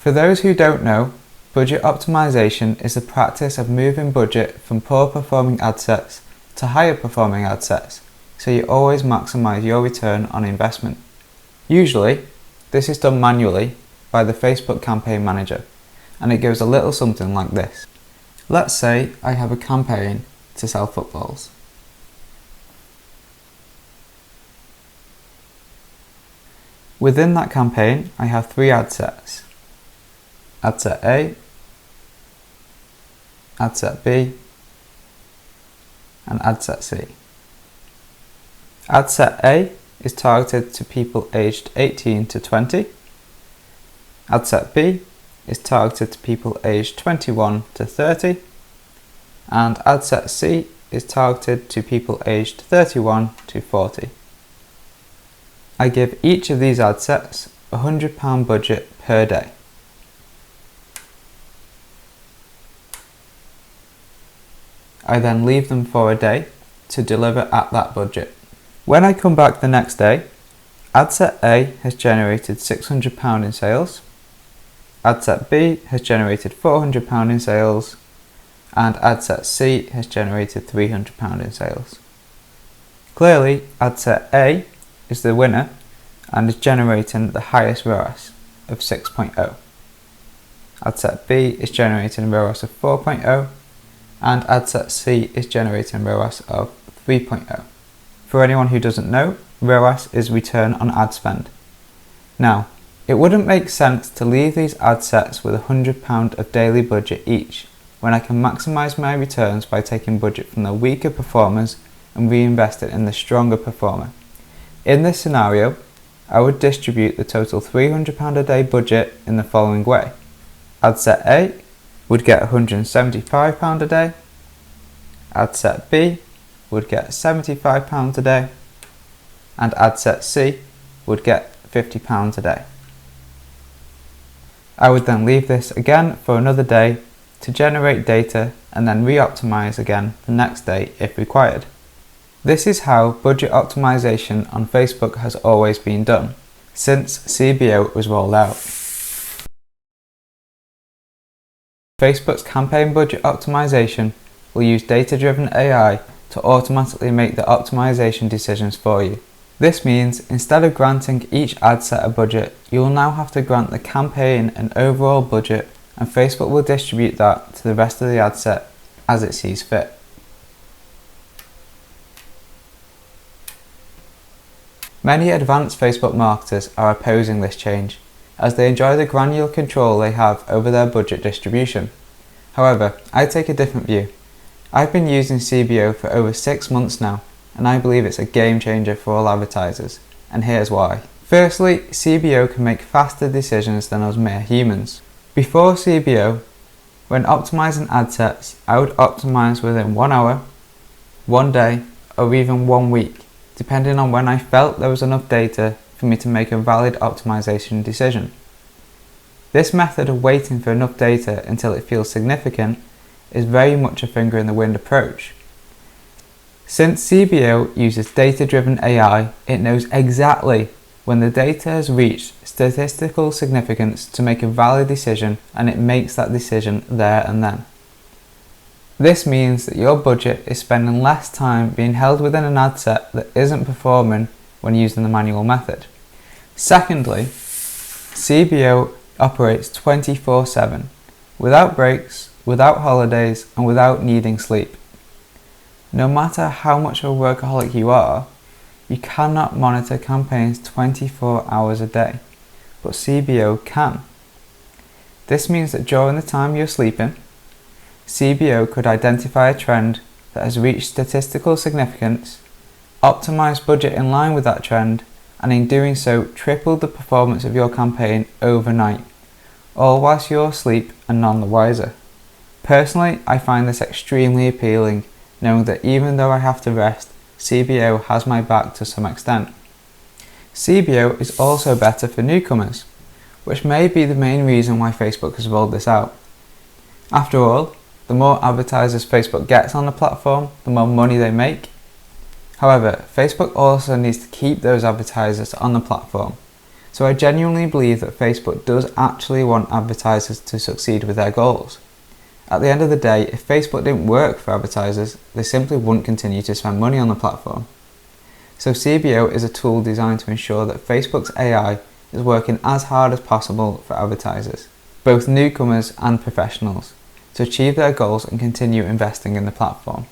For those who don't know, budget optimization is the practice of moving budget from poor performing ad sets to higher performing ad sets, so you always maximize your return on investment. Usually, this is done manually by the Facebook campaign manager, and it goes a little something like this. Let's say I have a campaign to sell footballs. Within that campaign, I have 3 ad sets. Ad set A, ad set B, and ad set C. Ad set A is targeted to people aged 18 to 20. Ad set B is targeted to people aged 21 to 30. And ad set C is targeted to people aged 31 to 40. I give each of these ad sets a £100 budget per day. I then leave them for a day to deliver at that budget. When I come back the next day, ad set A has generated £600 in sales, ad set B has generated £400 in sales, and ad set C has generated £300 in sales. Clearly, ad set A is the winner and is generating the highest ROAS of 6.0. Ad set B is generating ROAS of 4.0, and ad set C is generating ROAS of 3.0. For anyone who doesn't know, ROAS is return on ad spend. Now, it wouldn't make sense to leave these ad sets with £100 of daily budget each, when I can maximise my returns by taking budget from the weaker performers and reinvest it in the stronger performer. In this scenario, I would distribute the total £300 a day budget in the following way. Ad set A would get £175 a day, ad set B would get £75 a day, and ad set C would get £50 a day. I would then leave this again for another day to generate data and then re-optimize again the next day if required. This is how budget optimization on Facebook has always been done, since CBO was rolled out. Facebook's campaign budget optimization will use data-driven AI to automatically make the optimization decisions for you. This means instead of granting each ad set a budget, you will now have to grant the campaign an overall budget, and Facebook will distribute that to the rest of the ad set as it sees fit. Many advanced Facebook marketers are opposing this change, as they enjoy the granular control they have over their budget distribution. However, I take a different view. I've been using CBO for over 6 months now, and I believe it's a game changer for all advertisers, and here's why. Firstly, CBO can make faster decisions than us mere humans. Before CBO, when optimizing ad sets, I would optimize within 1 hour, 1 day, or even 1 week, depending on when I felt there was enough data for me to make a valid optimization decision. This method of waiting for enough data until it feels significant is very much a finger in the wind approach. Since CBO uses data-driven AI, it knows exactly when the data has reached statistical significance to make a valid decision, and it makes that decision there and then. This means that your budget is spending less time being held within an ad set that isn't performing when using the manual method. Secondly, CBO operates 24/7, without breaks, without holidays, and without needing sleep. No matter how much of a workaholic you are, you cannot monitor campaigns 24 hours a day, but CBO can. This means that during the time you're sleeping, CBO could identify a trend that has reached statistical significance, optimize budget in line with that trend, and in doing so triple the performance of your campaign overnight, all whilst you're asleep and none the wiser. Personally, I find this extremely appealing, knowing that even though I have to rest, CBO has my back to some extent. CBO is also better for newcomers, which may be the main reason why Facebook has rolled this out. After all, the more advertisers Facebook gets on the platform, the more money they make. However, Facebook also needs to keep those advertisers on the platform, So I genuinely believe that Facebook does actually want advertisers to succeed with their goals. At the end of the day, if Facebook didn't work for advertisers, they simply wouldn't continue to spend money on the platform. So CBO is a tool designed to ensure that Facebook's AI is working as hard as possible for advertisers, both newcomers and professionals, to achieve their goals and continue investing in the platform.